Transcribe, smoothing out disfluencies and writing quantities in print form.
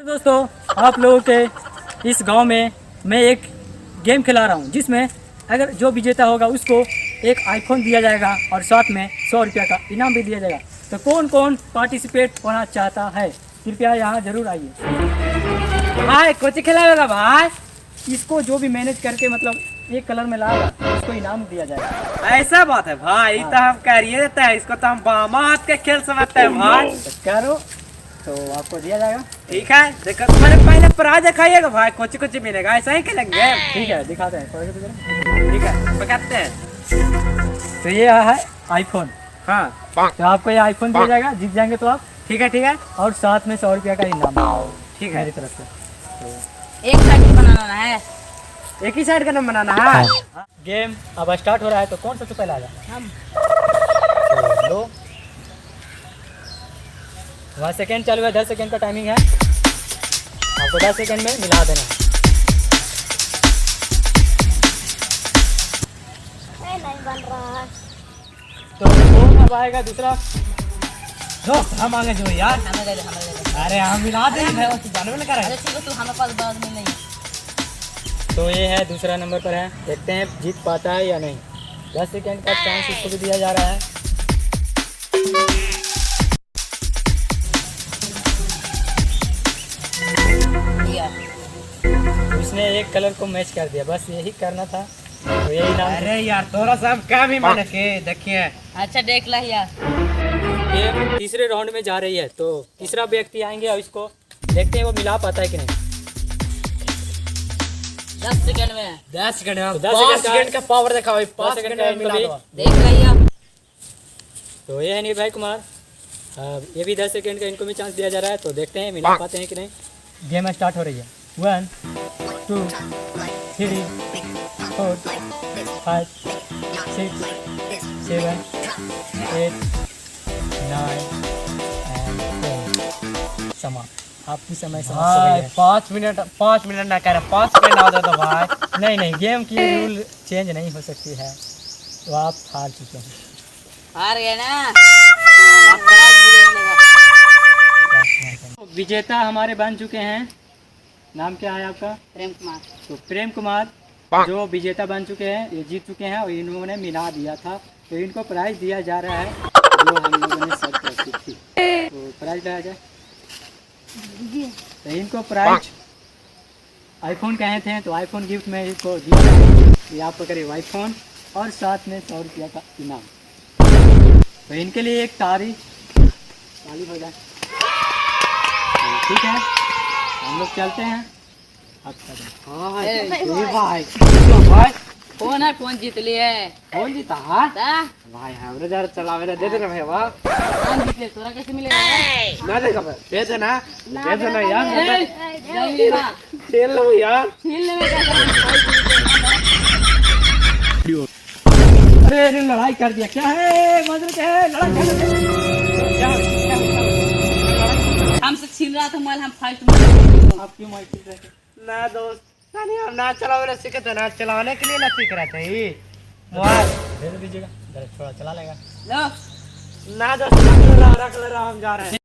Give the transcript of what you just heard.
दोस्तों, आप लोगों के इस गांव में मैं एक गेम खिला रहा हूं, जिसमें अगर जो विजेता होगा उसको एक आईफोन दिया जाएगा और साथ में 100 रुपया का इनाम भी दिया जाएगा। तो कौन कौन पार्टिसिपेट होना चाहता है, कृपया यहाँ जरूर आइए। भाई कोची खिलाएगा भाई, इसको जो भी मैनेज करके मतलब एक कलर में लाएगा उसको इनाम दिया जाएगा। ऐसा बात है भाई। तो हम करिए देते हैं, इसको तो हम बामा हाथ के खेल समझते हैं भाई। तो करो तो आपको दिया जाएगा। ठीक है, देखो मैंने पहले प्राइज दिखाइएगा भाई, कुछ मिलेगा, ऐसा ही खेलेंगे। ठीक है, दिखाते हैं। ठीक है, पकड़ते हैं। तो ये है आईफोन। हाँ, तो आपको ये आईफोन दिया जाएगा, जीत जाएंगे तो आप। ठीक है। और साथ में 100 रुपया का इनाम। ठीक है, मेरी तरफ से। एक साइड बनाना है, एक ही साइड का नाम बनाना है। गेम अब स्टार्ट हो रहा है, तो कौन सबसे पहले आएगा? हम। तो लो, 1 सेकेंड चालू है, 10 सेकेंड का टाइमिंग है। आपको 10 सेकेंड में मिला देना है। नहीं बन रहा है। तो कौन अब आएगा दूसरा? दोस्त हम आगे जो यार। हमें दे दे। अरे हम मिला देंगे, तू जानवे लगा रहा अरे है। ठीक है, तू हमारे पास बाद में नहीं है। तो ये है दूसरा नंबर पर है, देखते हैं जीत पाता है या नहीं। 10 सेकेंड का चांस इसको भी दिया जा रहा है। उसने एक कलर को मैच कर दिया, बस यही करना था। तो यही नाम। अरे यार थोड़ा सा हम काम ही माने के देखिए। अच्छा देख ला यार। गेम तीसरे राउंड में जा रही है, तो तीसरा व्यक्ति आएंगे और इसको देखते हैं वो मिला पाता है कि नहीं। 10 सेकंड में 10 सेकंड में, तो 10 5 सेकंड सेकंड का पावर देखा भाई, 5 सेकंड सेकंड का में मिला इनको दो। देख ला यार। तो ये है निर्भय कुमार। ये भी 10 सेकंड का इनको भी चांस दिया जा रहा है, तो देखते हैं मिला पाते हैं कि नहीं। गेम स्टार्ट हो रही है। 1 2 3 4 5 6 7 8 9 एंड 10। समाप्त। आपकी समय समाप्त हो भाई गई है। 5 मिनट ना करे, 5 सेकंड आ जाता भाई। नहीं, गेम की रूल चेंज नहीं हो सकती है, तो आप हार चुके हैं। हार गए ना। अब प्राइज मिलेगा। विजेता हमारे बन चुके हैं। नाम क्या है आपका? प्रेम कुमार। तो प्रेम कुमार जो विजेता बन चुके हैं, ये जीत चुके हैं और इन्होंने मिला दिया था। तो इनको प्राइज दिया जा रहा है जो हम लोगों ने सेट रखी थी। तो प्राइज दिया जाए। तो इनको प्राइज आईफोन कहे थे, तो आईफोन गिफ्ट में इनको दिया है। ये आपको करीब आईफोन और साथ में 100 रुपया का इनाम। तो इनके लिए एक ताली हो जाए। तो ठीक है, हम लोग चलते हैं। भाई कौन है, कौन जीत लिए? कौन जीता है ता? भाई? हमरे जरा चलावे ना, दे देना भाई। वाह, कौन जीत लिया? तोरा कैसे मिलेगा? ना देगा भाई, दे देना यार। जल्दी ना। खेल लो यार। छीन ले में कैसे? अरे लड़ाई कर दिया क्या है? मदद है, लड़ाई कर दिया। हमसे छीन रहा था मोबाइल, हम फाइट में। आप क्यों माइक छीन रहे थे? ना दोस्त, नहीं हम ना चलावे सीखे थे, ना चलाने के लिए ना सीख रहे थे। मोबाइल दे दीजिएगा, थोड़ा चला लेगा। लो। ना दोस्त, रख ले रहा, हम जा रहे हैं।